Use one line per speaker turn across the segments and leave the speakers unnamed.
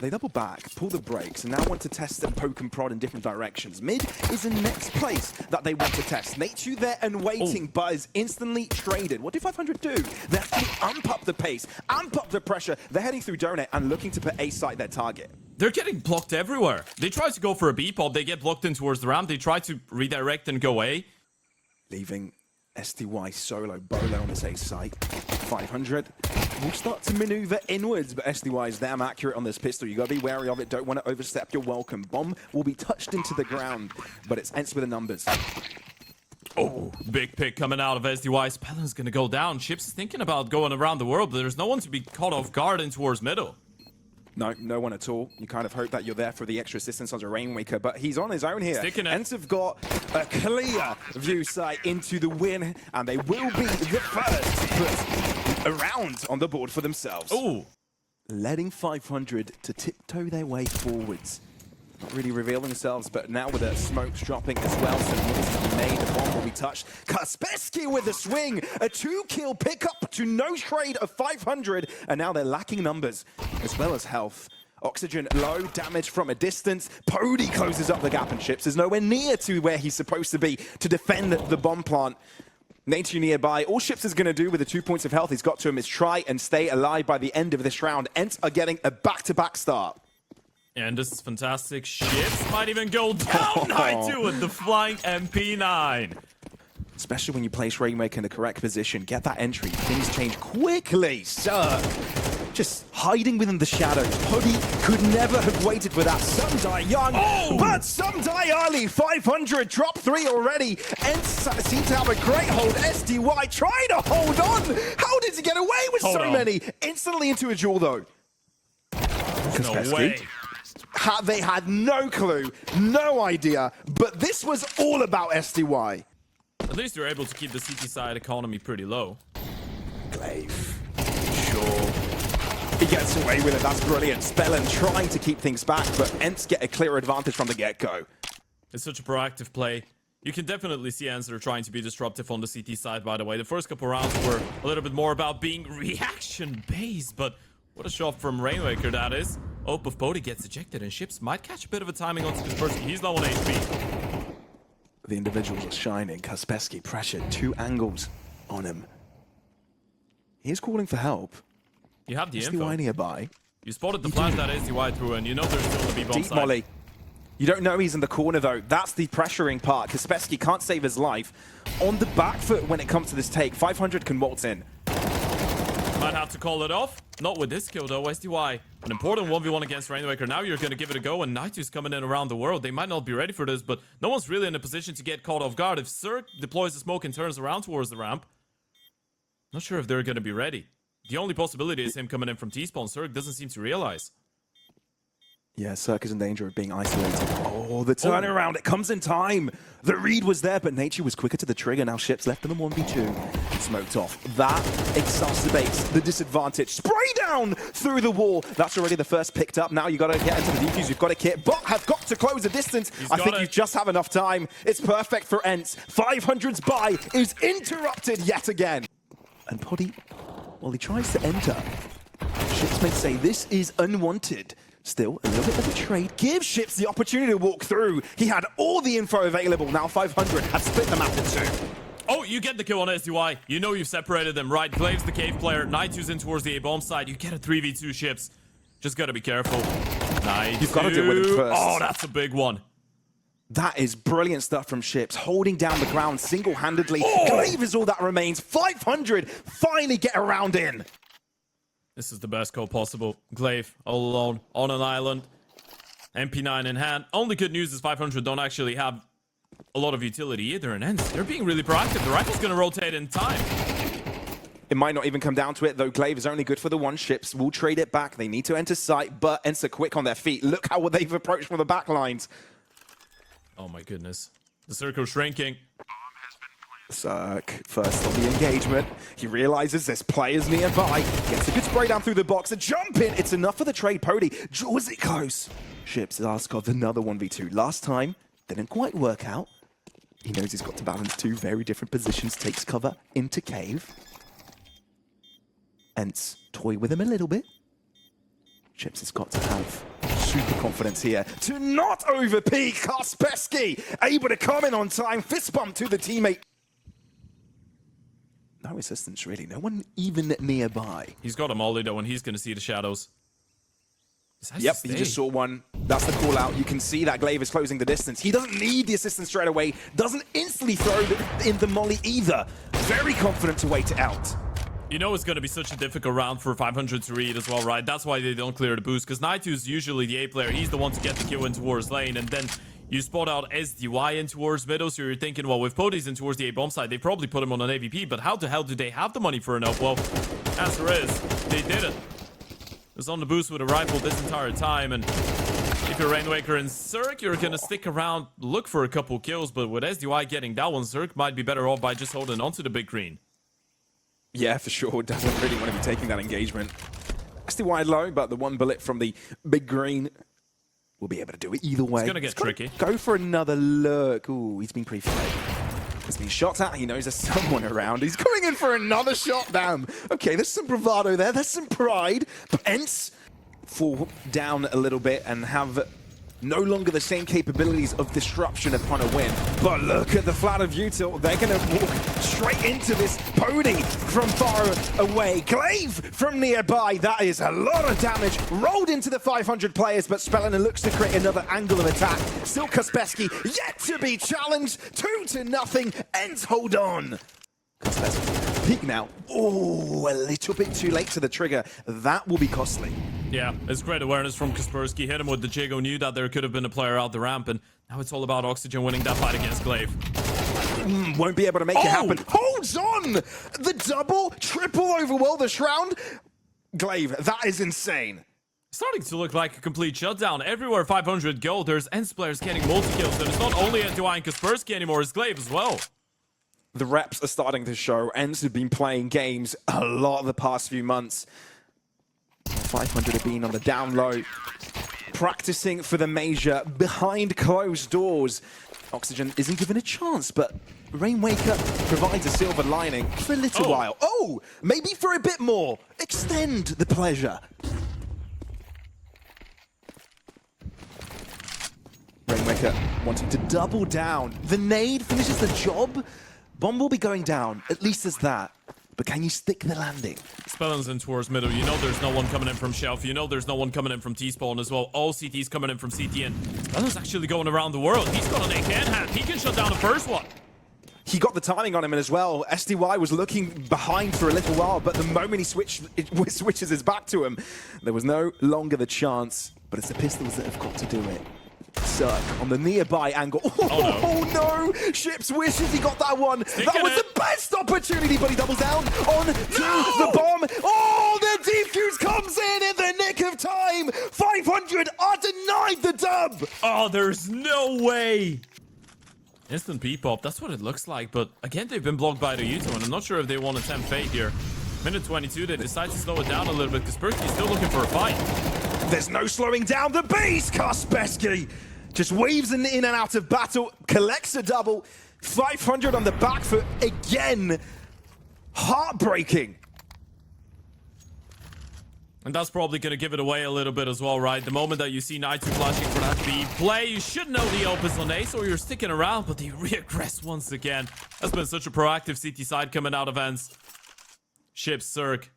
They double back, pull the brakes, and now want to test and poke and prod in different directions. Mid is the next place that they want to test. Nateju there and waiting, but is instantly traded. What do 500 do? They actually amp up the pace, amp up the pressure. They're heading through Donut and looking to put A site their target.
They're getting blocked everywhere. They try to go for a B-pop, they get blocked in towards the ramp, they try to redirect and go A.
Leaving SDY solo Bolo on this A site. 500 will start to maneuver inwards, but SDY is damn accurate on this pistol. You gotta be wary of it, don't want to overstep your welcome. Bomb will be touched into the ground, but it's ENCE with the numbers.
Oh, big pick coming out of SDY. Spellin's gonna go down. Chips is thinking about going around the world, but there's no one to be caught off guard in towards middle.
No, no one at all. You kind of hope that you're there for the extra assistance as a Rainmaker, but he's on his own here.
Sticking it.
ENCE have got a clear view sight into the win, and they will be the first to put a round on the board for themselves.
Oh,
Letting 500 to tiptoe their way forwards. Not really revealing themselves, but now with the smokes dropping as well, so moves to be made, the bomb will be touched. Kaspersky with a swing, a 2-kill pickup to no trade of 500, and now they're lacking numbers as well as health. Oxygen low, damage from a distance. Pody closes up the gap, and Chips is nowhere near to where he's supposed to be to defend the bomb plant. Nateju nearby. All Chips is going to do with the 2 points of health he's got to him is try and stay alive by the end of this round. ENCE are getting a back-to-back start.
and this is fantastic. Chips might even go down 9-2 with the flying MP9.
Especially when you place Rainmaker in the correct position, get that entry, things change quickly. Sir, just hiding within the shadows. Pody could never have waited for that. Some die young, but some die early. 500, drop 3 already. ENCE seem to have a great hold. SDY trying to hold on. How did he get away with so many? Instantly into a duel though.
No way.
They had no clue, no idea, but this was all about SDY.
At least you're able to keep the CT side economy pretty low.
Glaive, sure. He gets away with it, that's brilliant. Spellin trying to keep things back, but ENCE get a clear advantage from the get-go.
It's such a proactive play. You can definitely see ENCE are trying to be disruptive on the CT side, by the way. The first couple rounds were a little bit more about being reaction-based, but what a shot from Rainmaker that is. Hope of Pody gets ejected, and Ships might catch a bit of a timing onto this person. He's low on HP.
The individuals are shining. Kaspersky pressured, 2 angles on him. He's calling for help.
You have the info.
SDY nearby.
You spotted the flash that SDY threw, and you know there's still the B-bomb
Deep
side.
molly. You don't know he's in the corner though. That's the pressuring part. Kaspersky can't save his life. On the back foot when it comes to this take, 500 can waltz in.
Might have to call it off. Not with this kill though, SDY. An important 1v1 against Rainmaker. Now you're going to give it a go, and Naitu's coming in around the world. They might not be ready for this, but no one's really in a position to get caught off guard. If Cirque deploys the smoke and turns around towards the ramp, not sure if they're going to be ready. The only possibility is him coming in from T-spawn. Cirque doesn't seem to realize.
Yeah, Cirque is in danger of being isolated. Oh, the turnaround, it comes in time. The read was there, but Nature was quicker to the trigger. Now Ships left in the 1v2. Smoked off. That exacerbates the disadvantage. Spray down through the wall. That's already the first picked up. Now you got to get into the defuse. You've got a kit. Bot have got to close the distance. I think you just have enough time. It's perfect for ENCE. 500's buy is interrupted yet again. And Poddy, well, he tries to enter. Ships may say this is unwanted. Still, a little bit of a trade gives Ships the opportunity to walk through. He had all the info available. Now 500 have split the map in 2.
Oh, you get the kill on SDY. You know you've separated them, right? Glaive's the cave player. Naitu's in towards the A-bomb side. You get a 3v2 Ships. Just gotta be careful. Naitu.
You've got to deal with him first.
Oh, that's a big one.
That is brilliant stuff from Ships, holding down the ground single-handedly. Glaive is all that remains. 500 finally get around in.
This is the best call possible. Glaive, all alone, on an island. MP9 in hand. Only good news is 500 don't actually have a lot of utility either in ENCE. They're being really proactive. The rifle's going to rotate in time.
It might not even come down to it, though. Glaive is only good for the 1. Ships will trade it back. They need to enter sight, but ENCE are quick on their feet. Look how they've approached from the back lines.
Oh my goodness. The circle shrinking.
Cirque, first on the engagement. He realizes there's players nearby. Gets a good spray down through the box. A jump in. It's enough for the trade. Pody draws it close. Ships ask of another 1v2. Last time, didn't quite work out. He knows he's got to balance 2 very different positions. Takes cover into cave. ENCE toy with him a little bit. Chips has got to have super confidence here to not overpeak. Kaspersky able to come in on time. Fist bump to the teammate. No assistance, really. No one even nearby.
He's got a molly, though, and he's going to see the shadows.
Yep, he just saw one. That's the call out. You can see that Glaive is closing the distance. He doesn't need the assistance straight away. Doesn't instantly throw in the molly either. Very confident to wait it out.
You know it's going to be such a difficult round for 500 to read as well, right? That's why they don't clear the boost, because Night2 is usually the A player. He's the one to get the kill in towards lane, and then you spot out SDY in towards middle, so you're thinking, well, with Poties in towards the A bomb side, they probably put him on an AVP, but how the hell do they have the money for an up? Well, answer is, they didn't. Was on the boost with a rifle this entire time, and if you're Rainwaker and Zerk, you're gonna stick around, look for a couple kills, but with SDY getting that one, Zerk might be better off by just holding onto the big green.
Yeah, for sure. Doesn't really want to be taking that engagement. SDY low, but the one bullet from the big green will be able to do it either way.
It's gonna get tricky.
Go for another look. Ooh, he's been pre-flagged. He's been shot at. He knows there's someone around. He's going in for another shot. Damn. Okay, there's some bravado there. There's some pride. But ENCE fall down a little bit and have no longer the same capabilities of disruption upon a win. But look at the flat of util. They're going to walk straight into this pony from far away. Glaive from nearby. That is a lot of damage. Rolled into the 500 players, but Spelliner looks to create another angle of attack. Still Kaspersky yet to be challenged. 2-0. ENCE hold on. Kaspersky peak now. Oh, a little bit too late to the trigger. That will be costly.
Yeah, it's great awareness from Kaspersky. Hit him with the Jago, knew that there could have been a player out the ramp, and now it's all about Oxygen winning that fight against Glaive.
Won't be able to make it happen. Holds on! The double, triple overwhelm this round. Glaive, that is insane.
Starting to look like a complete shutdown. Everywhere 500 gold, there's ENCE players getting multi-kills, and it's not only SDY and Kaspersky anymore, it's Glaive as well.
The reps are starting to show. ENCE have been playing games a lot the past few months. 500 have been on the down low, practicing for the major behind closed doors. Oxygen isn't given a chance, but Rainwaker provides a silver lining for a little while. Oh, maybe for a bit more. Extend the pleasure. Rainwaker wanting to double down. The nade finishes the job. Bomb will be going down, at least as that. But can you stick the landing?
Spellin's in towards middle. You know there's no one coming in from Shelf. You know there's no one coming in from T-spawn as well. All CT's coming in from CT, and Spellin's actually going around the world. He's got an AK in hand. He can shut down the first one.
He got the timing on him as well. SDY was looking behind for a little while, but the moment he switches his back to him, there was no longer the chance. But it's the pistols that have got to do it. Zerk on the nearby angle. Oh no! Ships wishes he got that one. That was the best opportunity, but he doubles down on to the bomb. Oh, the defuse comes in the nick of time. 500 are denied the dub.
Oh, there's no way. Instant P-pop, that's what it looks like. But again, they've been blocked by the Yuto, and I'm not sure if they want to tempt fate here. Minute 22, they decide to slow it down a little bit because Kaspersky's still looking for a fight.
There's no slowing down the beast. Kaspersky just weaves in and out of battle, collects a double. 500 on the back foot again. Heartbreaking.
And that's probably going to give it away a little bit as well, right? The moment that you see Night2 flashing for that B play, you should know the opens on Ace, or you're sticking around, but they regress once again. That's been such a proactive CT side coming out of ENCE. Ships, Zerk.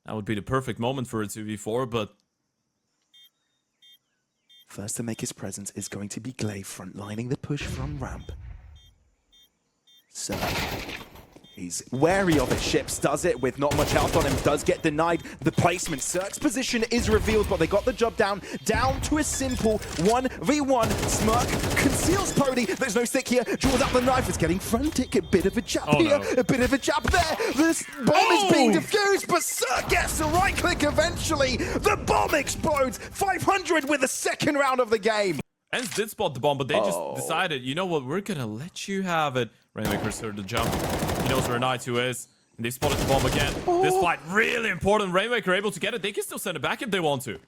That would be the perfect moment for a 2v4, but
first to make his presence is going to be Glaive frontlining the push from ramp. So he's wary of it. Ships does it with not much health on him. Does get denied the placement. Zerk's position is revealed, but they got the job down to a simple 1v1. Smirk conceals Pody. There's no stick here. Draws out the knife. It's getting frantic. A bit of a jab here. No. A bit of a jab there. This bomb is being defused, but Zerk gets the right click eventually. The bomb explodes. 500 with the second round of the game.
ENCE did spot the bomb, but they just decided, you know what, we're gonna let you have it. Rainmaker's heard the jump. He knows where Night2 is. And they spotted the bomb again. This fight really important. Rainmaker able to get it. They can still send it back if they want to.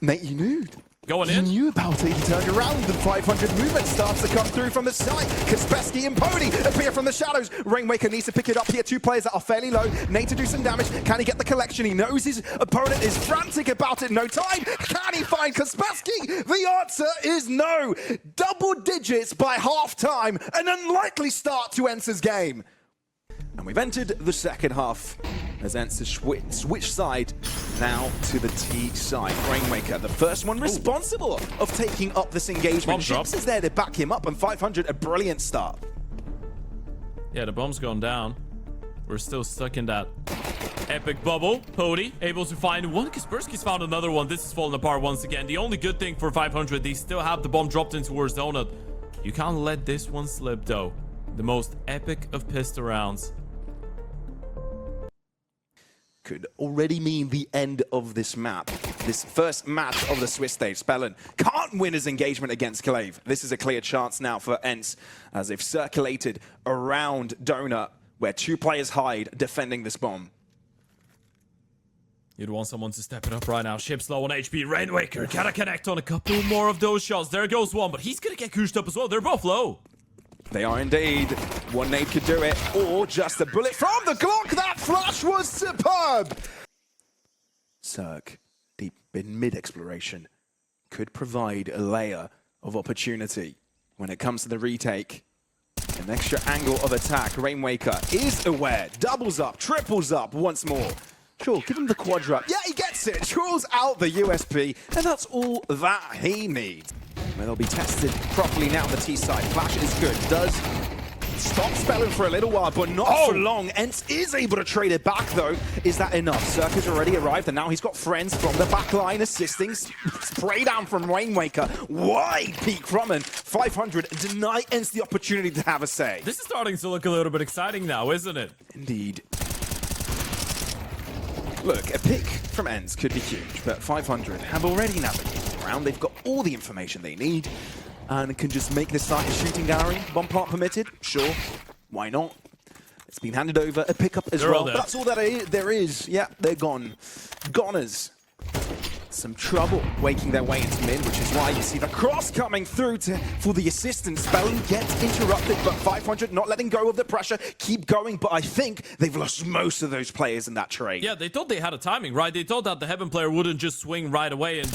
Mate, you knew.
Going
He
in.
knew about it. He turned around. The 500 movement starts to come through from the side. Kaspersky and Pody appear from the shadows. Rainmaker needs to pick it up here. Two players that are fairly low. Nate to do some damage. Can he get the collection? He knows his opponent is frantic about it. No time. Can he find Kaspersky? The answer is no. Double digits by half-time. An unlikely start to ENCE's game. And we've entered the second half as ENCE switch side now to the T side. Rainmaker, the first one responsible of taking up this engagement.
Bomb drop.
Ships is there to back him up, and 500, a brilliant start.
Yeah, the bomb's gone down. We're still stuck in that epic bubble. Pody able to find one. Kaspersky's found another one. This is falling apart once again. The only good thing for 500, they still have the bomb dropped in towards Donut. You can't let this one slip, though. The most epic of pistol rounds.
Could already mean the end of this map. This first match of the Swiss stage. Spellen can't win his engagement against Glaive. This is a clear chance now for ENCE as they've circulated around Donut where two players hide defending this bomb.
You'd want someone to step it up right now. Ship's low on HP. Rainmaker gotta connect on a couple more of those shots. There goes one, but he's gonna get goosed up as well. They're both low.
They are indeed. One nade could do it, or just a bullet from the Glock. That flash was superb. Cirque, deep in mid-exploration, could provide a layer of opportunity when it comes to the retake. An extra angle of attack. Rainmaker is aware. Doubles up, triples up once more. Sure, give him the quadra. Yeah, he gets it. Draws out the USP, and that's all that he needs. Well, they'll be tested properly now on the T side. Flash is good. Does stop Spellen for a little while, but not for long. ENCE is able to trade it back, though. Is that enough? Cirque has already arrived, and now he's got friends from the back line assisting. Spray down from Rainmaker. Wide peek from him. 500 deny ENCE the opportunity to have a say.
This is starting to look a little bit exciting now, isn't it?
Indeed. Look, a pick from ENCE could be huge, but 500 have already navigated around. They've got all the information they need and can just make this start a shooting gallery. Bomb part permitted? Sure. Why not? It's been handed over. A pickup as well. But that's all that there is. Yeah, they're gone. Goners. Some trouble waking their way into mid, which is why you see the cross coming through for the assistance. Spellen gets interrupted, but 500 not letting go of the pressure. Keep going, but I think they've lost most of those players in that trade.
Yeah, they thought they had a timing, right? They thought that the Heaven player wouldn't just swing right away and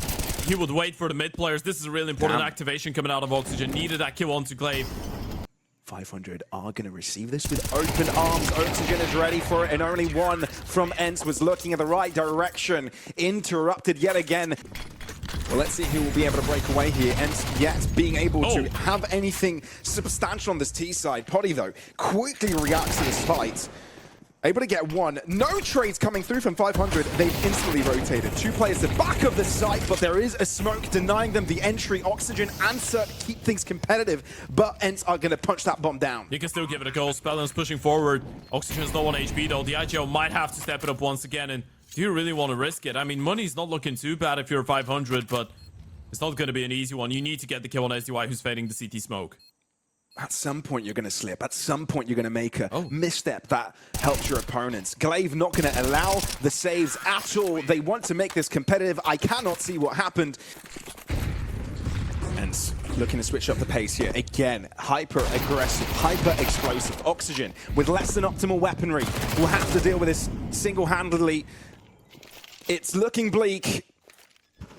he would wait for the mid players. This is a really important activation coming out of Oxygen. Needed that kill onto Glaive.
500 are going to receive this with open arms. Oxygen is ready for it, and only one from ENCE was looking in the right direction. Interrupted yet again. Well, let's see who will be able to break away here. ENCE yet being able to have anything substantial on this T side. Pody, though, quickly reacts to this fight. Able to get one. No trades coming through from 500. They've instantly rotated. Two players at the back of the site, but there is a smoke denying them the entry. Oxygen and Cirque keep things competitive, but ENCE are going to punch that bomb down.
You can still give it a go. Spellen's pushing forward. Oxygen's low on HP, though. The IGO might have to step it up once again, and do you really want to risk it? I mean, money's not looking too bad if you're 500, but it's not going to be an easy one. You need to get the kill on SDY, who's fading the CT smoke.
At some point, you're going to slip. At some point, you're going to make a misstep that helps your opponents. Glaive not going to allow the saves at all. They want to make this competitive. I cannot see what happened. ENCE looking to switch up the pace here. Again, hyper-aggressive, hyper-explosive. Oxygen with less than optimal weaponry will have to deal with this single-handedly. It's looking bleak.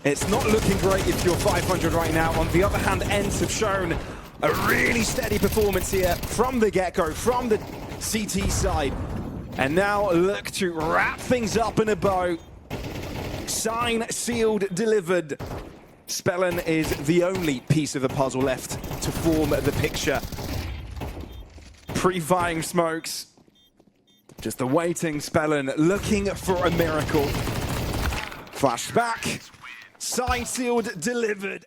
It's not looking great if you're 500 right now. On the other hand, ENCE have shown a really steady performance here from the get-go, from the CT side. And now look to wrap things up in a bow. Signed, sealed, delivered. Spellen is the only piece of the puzzle left to form the picture. Pre-firing smokes. Just awaiting Spellen, looking for a miracle. Flashback. Signed, sealed, delivered.